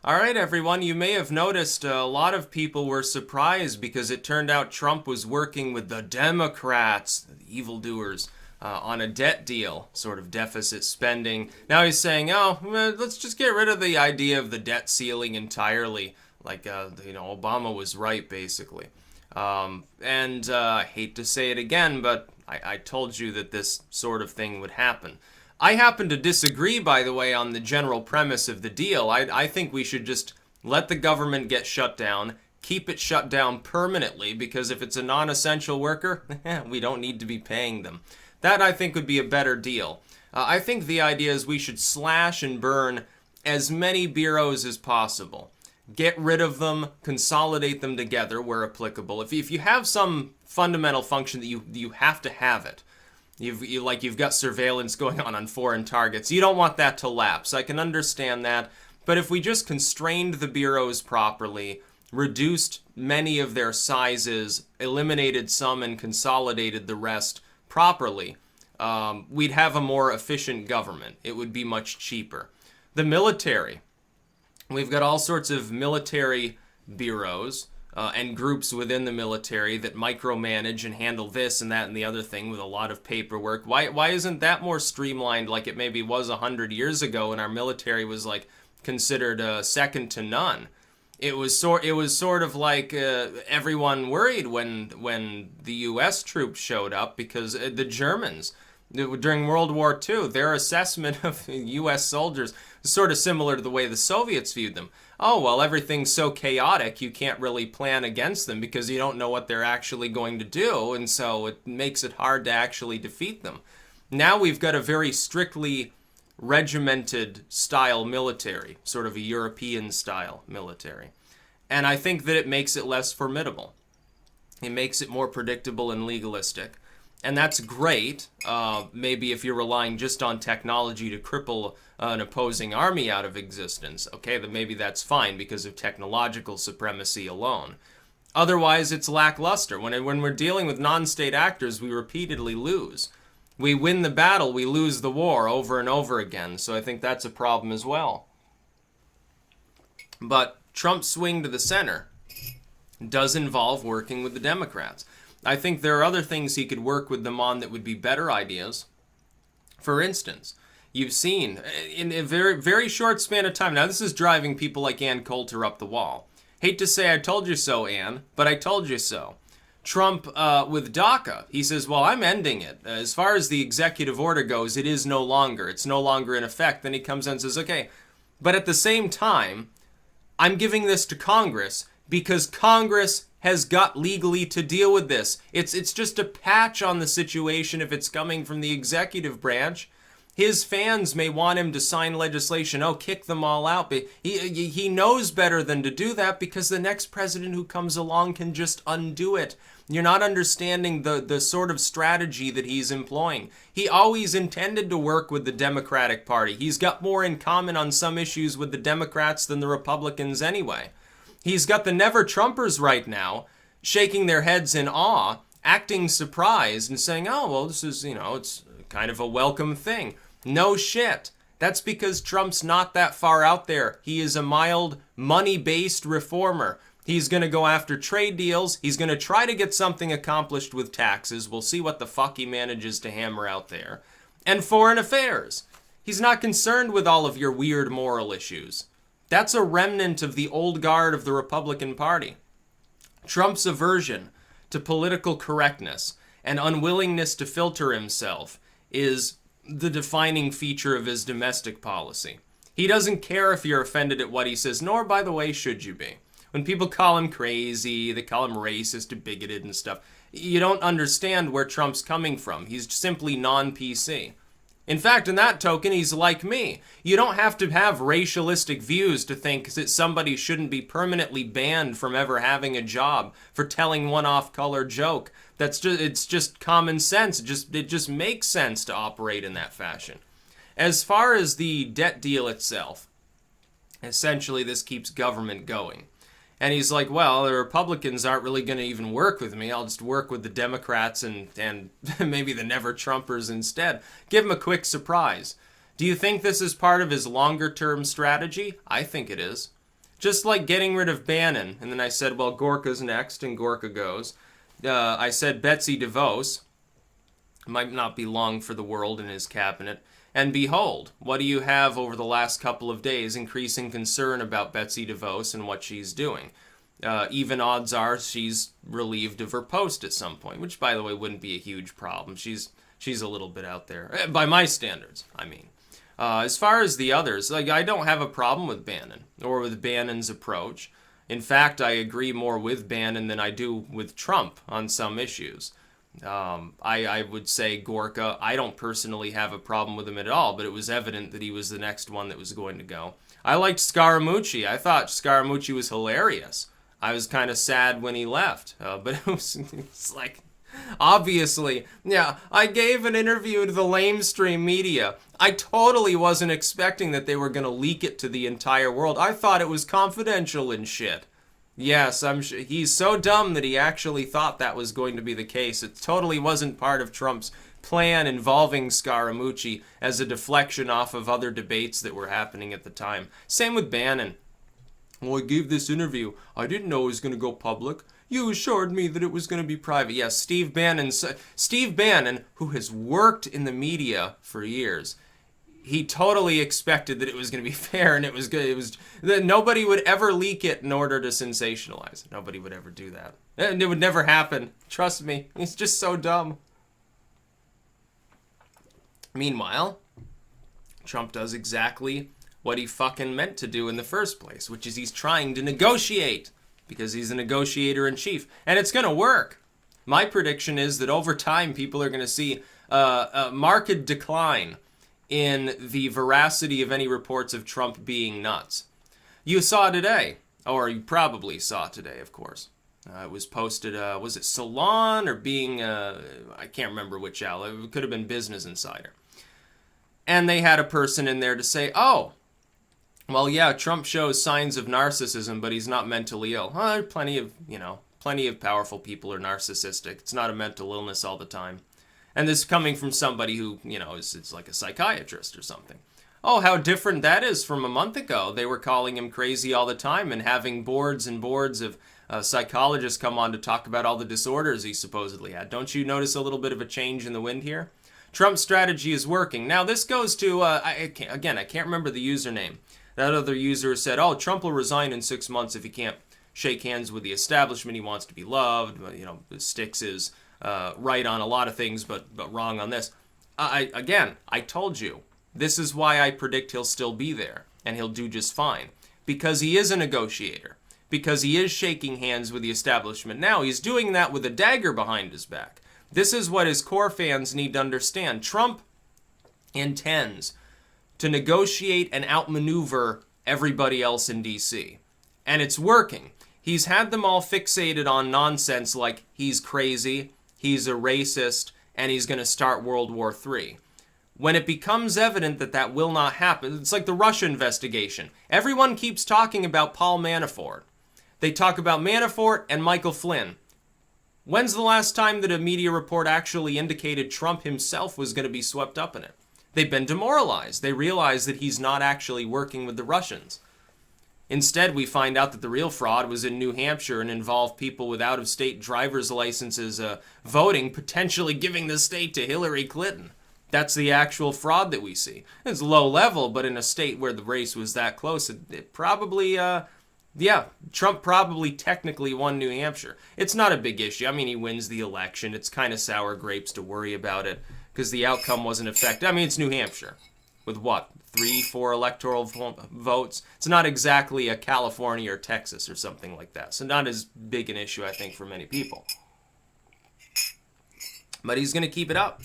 All right, everyone, you may have noticed a lot of people were surprised because it turned out Trump was working with the Democrats, the evildoers, on a debt deal, sort of deficit spending. Now he's saying, oh, let's just get rid of the idea of the debt ceiling entirely. Like, Obama was right, basically. I hate to say it again, but I told you that this sort of thing would happen. I happen to disagree, by the way, on the general premise of the deal. I think we should just let the government get shut down, keep it shut down permanently, because if it's a non-essential worker, we don't need to be paying them. That, I think, would be a better deal. I think the idea is we should slash and burn as many bureaus as possible. Get rid of them, consolidate them together where applicable. If you have some fundamental function that you have to have it, you've got surveillance going on foreign targets. You don't want that to lapse. I can understand that. But if we just constrained the bureaus properly, reduced many of their sizes, eliminated some and consolidated the rest properly, we'd have a more efficient government. It would be much cheaper. The military. We've got all sorts of military bureaus and groups within the military that micromanage and handle this and that and the other thing with a lot of paperwork. Why isn't that more streamlined like it maybe was 100 years ago when our military was like considered second to none? It was sort of like everyone worried when the U.S. troops showed up because the Germans during World War II, their assessment of U.S. soldiers is sort of similar to the way the Soviets viewed them. Oh, well, everything's so chaotic, you can't really plan against them because you don't know what they're actually going to do, and so it makes it hard to actually defeat them. Now we've got a very strictly regimented style military, sort of a European style military. And I think that it makes it less formidable. It makes it more predictable and legalistic. And that's great, maybe if you're relying just on technology to cripple an opposing army out of existence. Okay, then maybe that's fine because of technological supremacy alone. Otherwise, it's lackluster. When we're dealing with non-state actors, we repeatedly lose. We win the battle, we lose the war over and over again. So I think that's a problem as well. But Trump's swing to the center does involve working with the Democrats. I think there are other things he could work with them on that would be better ideas. For instance, you've seen in a very, very short span of time, now this is driving people like Ann Coulter up the wall. Hate to say I told you so, Ann, but I told you so. Trump, with DACA, he says, well, I'm ending it. As far as the executive order goes, it is no longer. It's no longer in effect. Then he comes in and says, okay, but at the same time, I'm giving this to Congress because Congress has got legally to deal with this. It's just a patch on the situation if it's coming from the executive branch. His fans may want him to sign legislation, oh, kick them all out, but he knows better than to do that because the next president who comes along can just undo it. You're not understanding the sort of strategy that he's employing. He always intended to work with the Democratic Party. He's got more in common on some issues with the Democrats than the Republicans anyway. He's got the never-Trumpers right now shaking their heads in awe, acting surprised and saying, oh, well, this is, it's kind of a welcome thing. No shit. That's because Trump's not that far out there. He is a mild, money-based reformer. He's going to go after trade deals. He's going to try to get something accomplished with taxes. We'll see what the fuck he manages to hammer out there. And foreign affairs. He's not concerned with all of your weird moral issues. That's a remnant of the old guard of the Republican Party. Trump's aversion to political correctness and unwillingness to filter himself is the defining feature of his domestic policy. He doesn't care if you're offended at what he says, nor, by the way, should you be. When people call him crazy, they call him racist or bigoted and stuff, you don't understand where Trump's coming from. He's simply non-PC. In fact, in that token, he's like me. You don't have to have racialistic views to think that somebody shouldn't be permanently banned from ever having a job for telling one off-color joke. It's just common sense. It just makes sense to operate in that fashion. As far as the debt deal itself, essentially this keeps government going. And he's like, well, the Republicans aren't really going to even work with me. I'll just work with the Democrats and maybe the never-Trumpers instead. Give him a quick surprise. Do you think this is part of his longer-term strategy? I think it is. Just like getting rid of Bannon. And then I said, well, Gorka's next, and Gorka goes. I said Betsy DeVos might not be long for the world in his cabinet. And behold, what do you have over the last couple of days? Increasing concern about Betsy DeVos and what she's doing. Even odds are she's relieved of her post at some point, which, by the way, wouldn't be a huge problem. She's a little bit out there, by my standards, I mean. As far as the others, like, I don't have a problem with Bannon or with Bannon's approach. In fact, I agree more with Bannon than I do with Trump on some issues. I would say Gorka, I don't personally have a problem with him at all, but it was evident that he was the next one that was going to go. I liked Scaramucci. I thought Scaramucci was hilarious. I was kind of sad when he left, but it's like, obviously, yeah, I gave an interview to the lamestream media. I totally wasn't expecting that they were going to leak it to the entire world. I thought it was confidential and shit. Yes, I'm sure he's so dumb that he actually thought that was going to be the case. It totally wasn't part of Trump's plan involving Scaramucci as a deflection off of other debates that were happening at the time. Same with Bannon. Well, I gave this interview. I didn't know it was going to go public. You assured me that it was going to be private. Yes, Steve Bannon, who has worked in the media for years, he totally expected that it was going to be fair and it was good. It was that nobody would ever leak it in order to sensationalize it. Nobody would ever do that. And it would never happen. Trust me. He's just so dumb. Meanwhile, Trump does exactly what he fucking meant to do in the first place, which is he's trying to negotiate because he's a negotiator in chief. And it's going to work. My prediction is that over time, people are going to see a marked decline in the veracity of any reports of Trump being nuts. You saw today, or you probably saw today, of course. It was posted, was it Salon or being, I can't remember which outlet, it could have been Business Insider. And they had a person in there to say, oh, well, yeah, Trump shows signs of narcissism, but he's not mentally ill. Plenty of powerful people are narcissistic. It's not a mental illness all the time. And this is coming from somebody who, is like a psychiatrist or something. Oh, how different that is from a month ago. They were calling him crazy all the time and having boards and boards of psychologists come on to talk about all the disorders he supposedly had. Don't you notice a little bit of a change in the wind here? Trump's strategy is working. Now, this goes to, I can't remember the username. That other user said, oh, Trump will resign in 6 months if he can't shake hands with the establishment. He wants to be loved. Sticks is right on a lot of things, but wrong on this. I told you, this is why I predict he'll still be there, and he'll do just fine. Because he is a negotiator. Because he is shaking hands with the establishment. Now, he's doing that with a dagger behind his back. This is what his core fans need to understand. Trump intends to negotiate and outmaneuver everybody else in D.C. And it's working. He's had them all fixated on nonsense like he's crazy, he's a racist, and he's going to start World War III. When it becomes evident that that will not happen, it's like the Russia investigation. Everyone keeps talking about Paul Manafort. They talk about Manafort and Michael Flynn. When's the last time that a media report actually indicated Trump himself was going to be swept up in it? They've been demoralized. They realize that he's not actually working with the Russians. Instead, we find out that the real fraud was in New Hampshire and involved people with out-of-state driver's licenses voting, potentially giving the state to Hillary Clinton. That's the actual fraud that we see. It's low level, but in a state where the race was that close, it probably, Trump probably technically won New Hampshire. It's not a big issue. I mean, he wins the election. It's kind of sour grapes to worry about it because the outcome wasn't affected. I mean, it's New Hampshire with what? 3-4 electoral votes. It's not exactly a California or Texas or something like that. So not as big an issue, I think, for many people. But he's going to keep it up.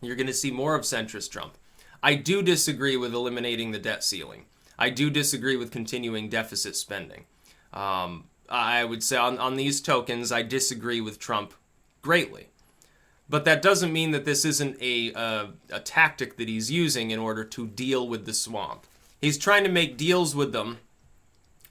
You're going to see more of centrist Trump. I do disagree with eliminating the debt ceiling. I do disagree with continuing deficit spending. I would say on these tokens, I disagree with Trump greatly. But that doesn't mean that this isn't a tactic that he's using in order to deal with the swamp. He's trying to make deals with them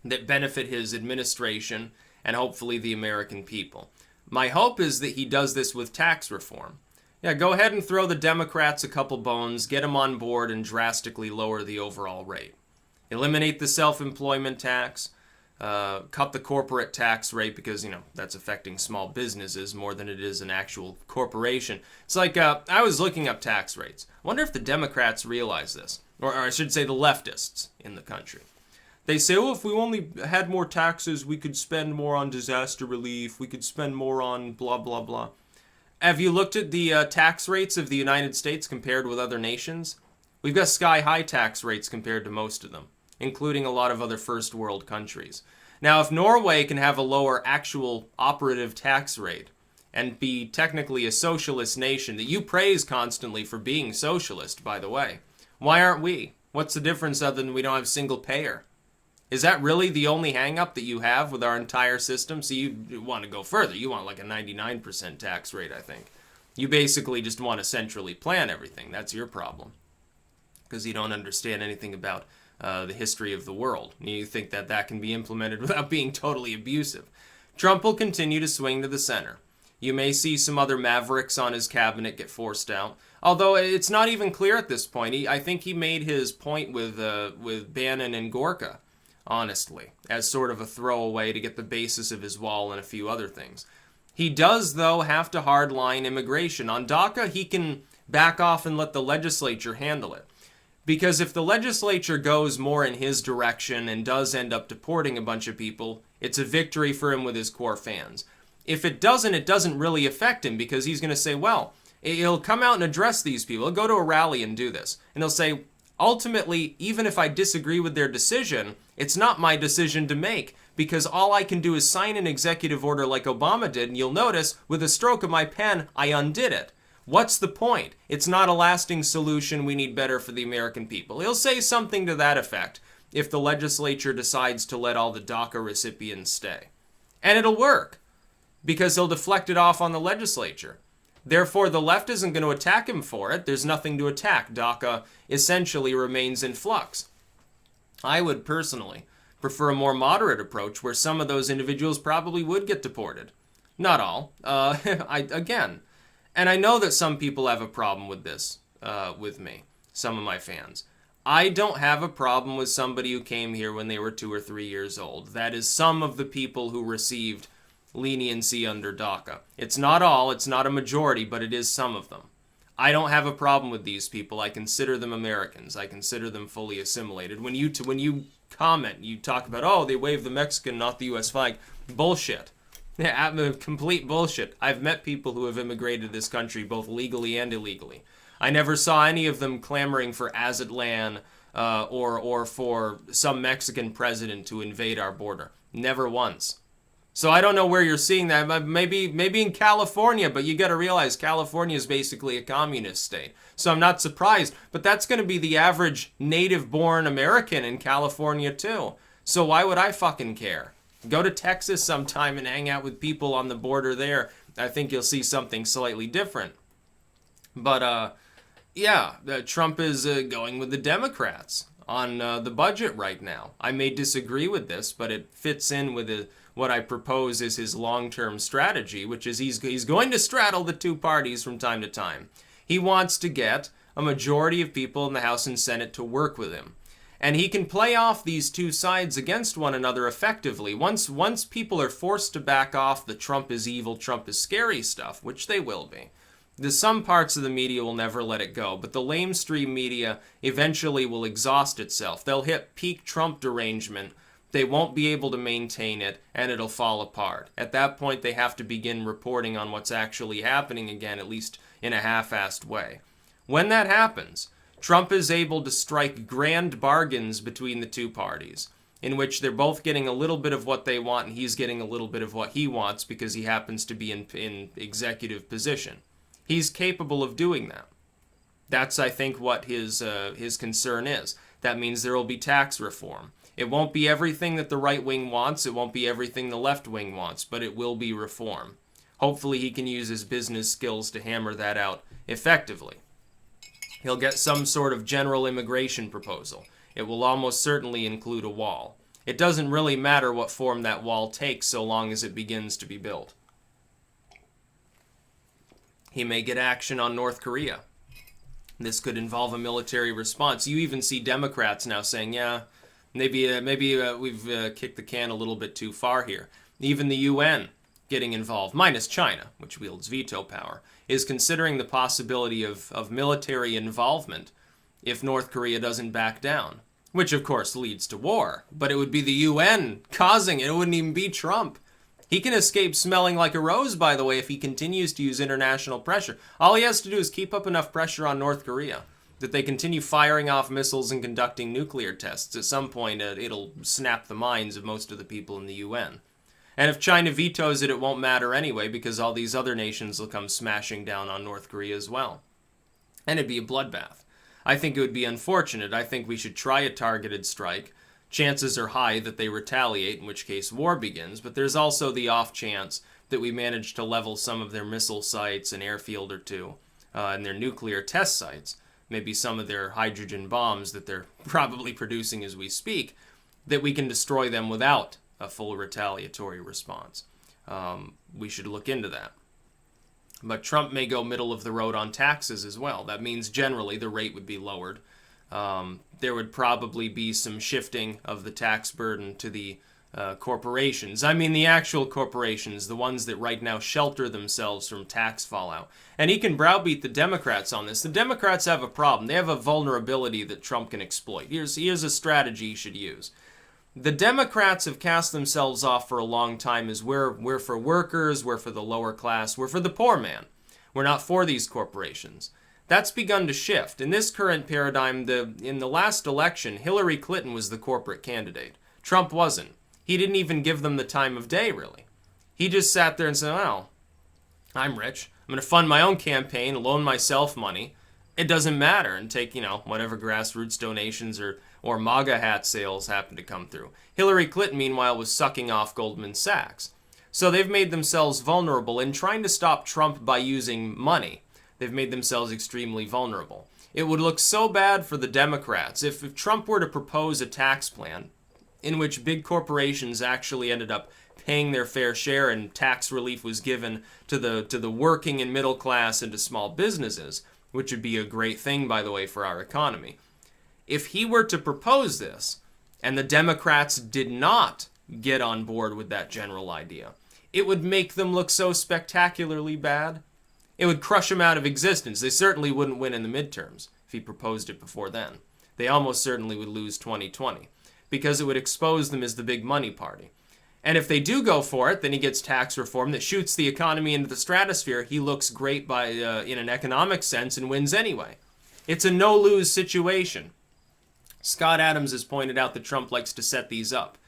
that benefit his administration and hopefully the American people. My hope is that he does this with tax reform. Yeah, go ahead and throw the Democrats a couple bones, get them on board, and drastically lower the overall rate. eliminate the self-employment tax, cut the corporate tax rate because, that's affecting small businesses more than it is an actual corporation. It's like, I was looking up tax rates. I wonder if the Democrats realize this, or I should say the leftists in the country. They say, oh, if we only had more taxes, we could spend more on disaster relief, we could spend more on blah, blah, blah. Have you looked at the tax rates of the United States compared with other nations? We've got sky-high tax rates compared to most of them, including a lot of other first world countries. Now, if Norway can have a lower actual operative tax rate and be technically a socialist nation that you praise constantly for being socialist, by the way, why aren't we? What's the difference other than we don't have single payer? Is that really the only hang-up that you have with our entire system? So you want to go further. You want like a 99% tax rate, I think. You basically just want to centrally plan everything. That's your problem. Because you don't understand anything about the history of the world. You think that that can be implemented without being totally abusive. Trump will continue to swing to the center. You may see some other mavericks on his cabinet get forced out. Although it's not even clear at this point. I think he made his point with Bannon and Gorka, honestly, as sort of a throwaway to get the basis of his wall and a few other things. He does, though, have to hardline immigration. On DACA, he can back off and let the legislature handle it. Because if the legislature goes more in his direction and does end up deporting a bunch of people, it's a victory for him with his core fans. If it doesn't really affect him because he's going to say, well, he'll come out and address these people. He'll go to a rally and do this. And he'll say, ultimately, even if I disagree with their decision, it's not my decision to make because all I can do is sign an executive order like Obama did, and you'll notice, with a stroke of my pen, I undid it. What's the point? It's not a lasting solution. We need better for the American people. He'll say something to that effect if the legislature decides to let all the DACA recipients stay. And it'll work because he'll deflect it off on the legislature. Therefore, the left isn't going to attack him for it. There's nothing to attack. DACA essentially remains in flux. I would personally prefer a more moderate approach where some of those individuals probably would get deported. Not all. And I know that some people have a problem with this, with me, some of my fans. I don't have a problem with somebody who came here when they were 2 or 3 years old. That is some of the people who received leniency under DACA. It's not all, it's not a majority, but it is some of them. I don't have a problem with these people. I consider them Americans. I consider them fully assimilated. When you comment, you talk about, oh, they waved the Mexican, not the U.S. flag. Bullshit. Yeah, complete bullshit. I've met people who have immigrated to this country both legally and illegally. I never saw any of them clamoring for Azatlan or for some Mexican president to invade our border. Never once. So I don't know where you're seeing that. Maybe in California, but you got to realize California is basically a communist state. So I'm not surprised. But that's going to be the average native-born American in California too. So why would I fucking care? Go to Texas sometime and hang out with people on the border there. I think you'll see something slightly different. But, Trump is going with the Democrats on the budget right now. I may disagree with this, but it fits in with what I propose is his long-term strategy, which is he's going to straddle the two parties from time to time. He wants to get a majority of people in the House and Senate to work with him. And he can play off these two sides against one another effectively. Once people are forced to back off the Trump is evil, Trump is scary stuff, which they will be. Some parts of the media will never let it go, but the lamestream media eventually will exhaust itself. They'll hit peak Trump derangement. They won't be able to maintain it, and it'll fall apart. At that point, they have to begin reporting on what's actually happening again, at least in a half-assed way. When that happens, Trump is able to strike grand bargains between the two parties, in which they're both getting a little bit of what they want and he's getting a little bit of what he wants because he happens to be in executive position. He's capable of doing that. That's, I think, what his concern is. That means there will be tax reform. It won't be everything that the right wing wants. It won't be everything the left wing wants, but it will be reform. Hopefully he can use his business skills to hammer that out effectively. He'll get some sort of general immigration proposal. It will almost certainly include a wall. It doesn't really matter what form that wall takes so long as it begins to be built. He may get action on North Korea. This could involve a military response. You even see Democrats now saying, yeah, Maybe we've kicked the can a little bit too far here. Even the UN getting involved, minus China, which wields veto power, is considering the possibility of military involvement if North Korea doesn't back down, which of course leads to war. But it would be the UN causing it. It wouldn't even be Trump. He can escape smelling like a rose, by the way, if he continues to use international pressure. All he has to do is keep up enough pressure on North Korea that they continue firing off missiles and conducting nuclear tests. At some point, it'll snap the minds of most of the people in the UN. And if China vetoes it, it won't matter anyway, because all these other nations will come smashing down on North Korea as well. And it'd be a bloodbath. I think it would be unfortunate. I think we should try a targeted strike. Chances are high that they retaliate, in which case war begins, but there's also the off chance that we manage to level some of their missile sites, an airfield or two, and their nuclear test sites, maybe some of their hydrogen bombs that they're probably producing as we speak, that we can destroy them without a full retaliatory response. We should look into that. But Trump may go middle of the road on taxes as well. That means generally the rate would be lowered. There would probably be some shifting of the tax burden to the corporations. I mean the actual corporations, the ones that right now shelter themselves from tax fallout. And he can browbeat the Democrats on this. The Democrats have a problem. They have a vulnerability that Trump can exploit. Here's a strategy he should use. The Democrats have cast themselves off for a long time as we're for workers, we're for the lower class, we're for the poor man. We're not for these corporations. That's begun to shift. In this current paradigm, in the last election, Hillary Clinton was the corporate candidate. Trump wasn't. He didn't even give them the time of day, really. He just sat there and said, well, I'm rich. I'm going to fund my own campaign, loan myself money. It doesn't matter, and take, whatever grassroots donations or MAGA hat sales happen to come through. Hillary Clinton, meanwhile, was sucking off Goldman Sachs. So they've made themselves vulnerable in trying to stop Trump by using money. They've made themselves extremely vulnerable. It would look so bad for the Democrats if Trump were to propose a tax plan in which big corporations actually ended up paying their fair share and tax relief was given to the working and middle class and to small businesses, which would be a great thing, by the way, for our economy. If he were to propose this, and the Democrats did not get on board with that general idea, it would make them look so spectacularly bad. It would crush them out of existence. They certainly wouldn't win in the midterms if he proposed it before then. They almost certainly would lose 2020, because it would expose them as the big money party. And if they do go for it, then he gets tax reform that shoots the economy into the stratosphere. He looks great in an economic sense and wins anyway. It's a no-lose situation. Scott Adams has pointed out that Trump likes to set these up.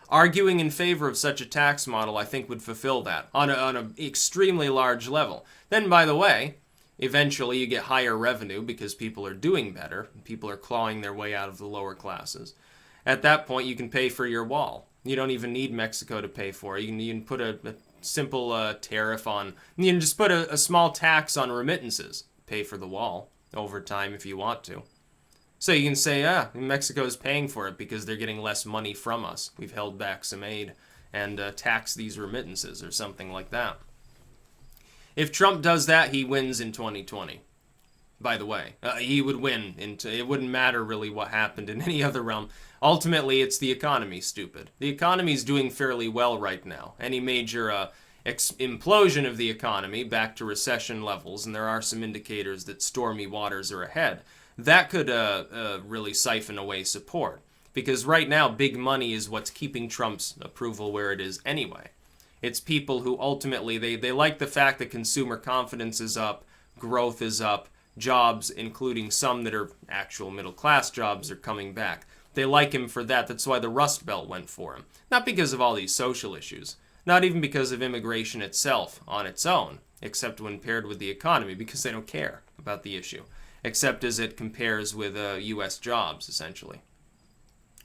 Arguing in favor of such a tax model, I think, would fulfill that on an extremely large level. Then, by the way, eventually you get higher revenue because people are doing better. People are clawing their way out of the lower classes. At that point, you can pay for your wall. You don't even need Mexico to pay for it. You can put a simple tariff on. You can just put a small tax on remittances. Pay for the wall over time if you want to. So you can say, Mexico's paying for it because they're getting less money from us. We've held back some aid and tax these remittances or something like that. If Trump does that, he wins in 2020. By the way, he would win. It wouldn't matter really what happened in any other realm. Ultimately, it's the economy, stupid. The economy's doing fairly well right now. Any major implosion of the economy back to recession levels, and there are some indicators that stormy waters are ahead, that could really siphon away support. Because right now, big money is what's keeping Trump's approval where it is anyway. It's people who ultimately, they like the fact that consumer confidence is up, growth is up, jobs, including some that are actual middle-class jobs, are coming back. They like him for that. That's why the Rust Belt went for him. Not because of all these social issues. Not even because of immigration itself on its own, except when paired with the economy, because they don't care about the issue, except as it compares with U.S. jobs, essentially.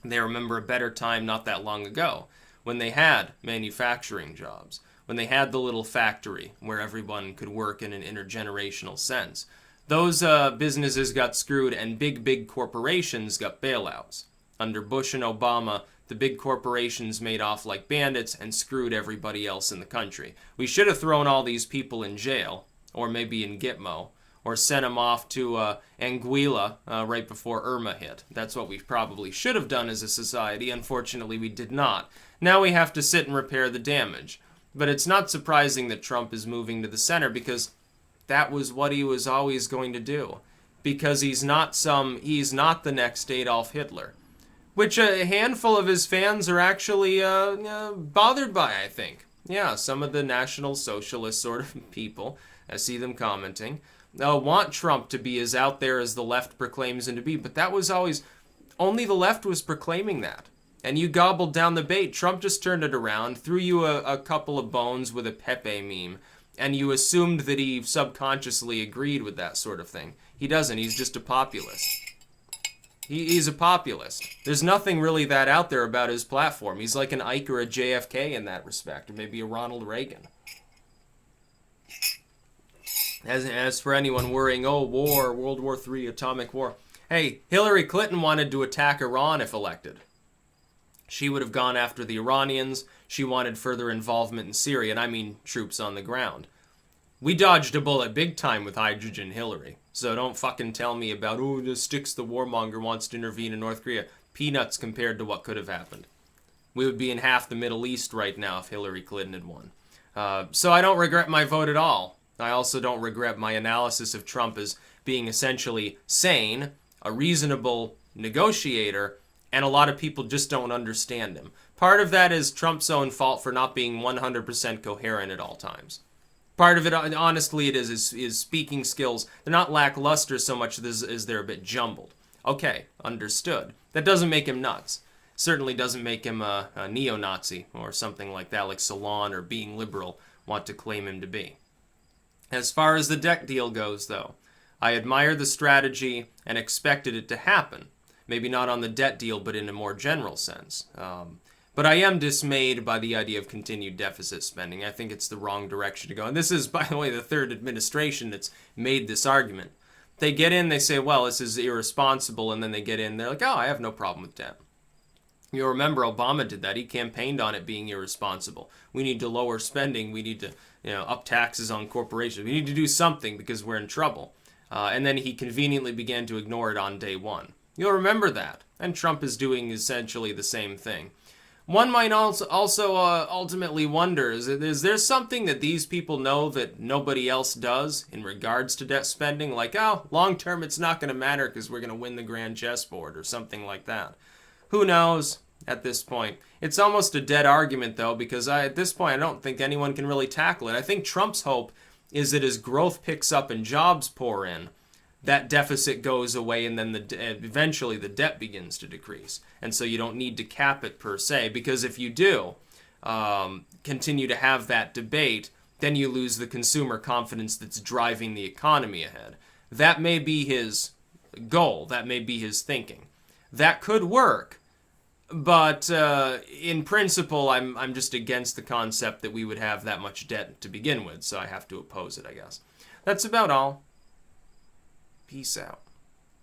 They remember a better time not that long ago, when they had manufacturing jobs, when they had the little factory where everyone could work in an intergenerational sense. Those businesses got screwed and big corporations got bailouts. Under Bush and Obama, the big corporations made off like bandits and screwed everybody else in the country. We should have thrown all these people in jail, or maybe in Gitmo, or sent him off to Anguilla right before Irma hit. That's what we probably should have done as a society. Unfortunately, we did not. Now we have to sit and repair the damage. But it's not surprising that Trump is moving to the center, because that was what he was always going to do. Because he's not the next Adolf Hitler. Which a handful of his fans are actually bothered by, I think. Yeah, some of the National Socialist sort of people, I see them commenting, want Trump to be as out there as the left proclaims him to be. But that was always, only the left was proclaiming that. And you gobbled down the bait. Trump just turned it around, threw you a couple of bones with a Pepe meme, and you assumed that he subconsciously agreed with that sort of thing. He doesn't. He's just a populist. He's a populist. There's nothing really that out there about his platform. He's like an Ike or a JFK in that respect, or maybe a Ronald Reagan. As for anyone worrying, oh, war, World War III, atomic war. Hey, Hillary Clinton wanted to attack Iran if elected. She would have gone after the Iranians. She wanted further involvement in Syria, and I mean troops on the ground. We dodged a bullet big time with Hydrogen Hillary. So don't fucking tell me about, oh, the Sticks the warmonger wants to intervene in North Korea. Peanuts compared to what could have happened. We would be in half the Middle East right now if Hillary Clinton had won. So I don't regret my vote at all. I also don't regret my analysis of Trump as being essentially sane, a reasonable negotiator, and a lot of people just don't understand him. Part of that is Trump's own fault for not being 100% coherent at all times. Part of it, honestly, it is his speaking skills. They're not lackluster so much as they're a bit jumbled. Okay, understood. That doesn't make him nuts. Certainly doesn't make him a neo-Nazi or something like that, like Salon or Being Liberal want to claim him to be. As far as the debt deal goes, though, I admire the strategy and expected it to happen. Maybe not on the debt deal, but in a more general sense. But I am dismayed by the idea of continued deficit spending. I think it's the wrong direction to go. And this is, by the way, the third administration that's made this argument. They get in, they say, well, this is irresponsible, and then they get in, they're like, oh, I have no problem with debt. You'll remember Obama did that. He campaigned on it being irresponsible. We need to lower spending. We need to up taxes on corporations. We need to do something because we're in trouble. And then he conveniently began to ignore it on day one. You'll remember that. And Trump is doing essentially the same thing. One might also ultimately wonder, is there something that these people know that nobody else does in regards to debt spending? Like, oh, long term it's not going to matter because we're going to win the grand chessboard or something like that. Who knows at this point? It's almost a dead argument, though, because at this point I don't think anyone can really tackle it. I think Trump's hope is that as growth picks up and jobs pour in, that deficit goes away, and then eventually the debt begins to decrease. And so you don't need to cap it per se, because if you do continue to have that debate, then you lose the consumer confidence that's driving the economy ahead. That may be his goal. That may be his thinking. That could work, but in principle, I'm just against the concept that we would have that much debt to begin with, so I have to oppose it, I guess. That's about all. Peace out.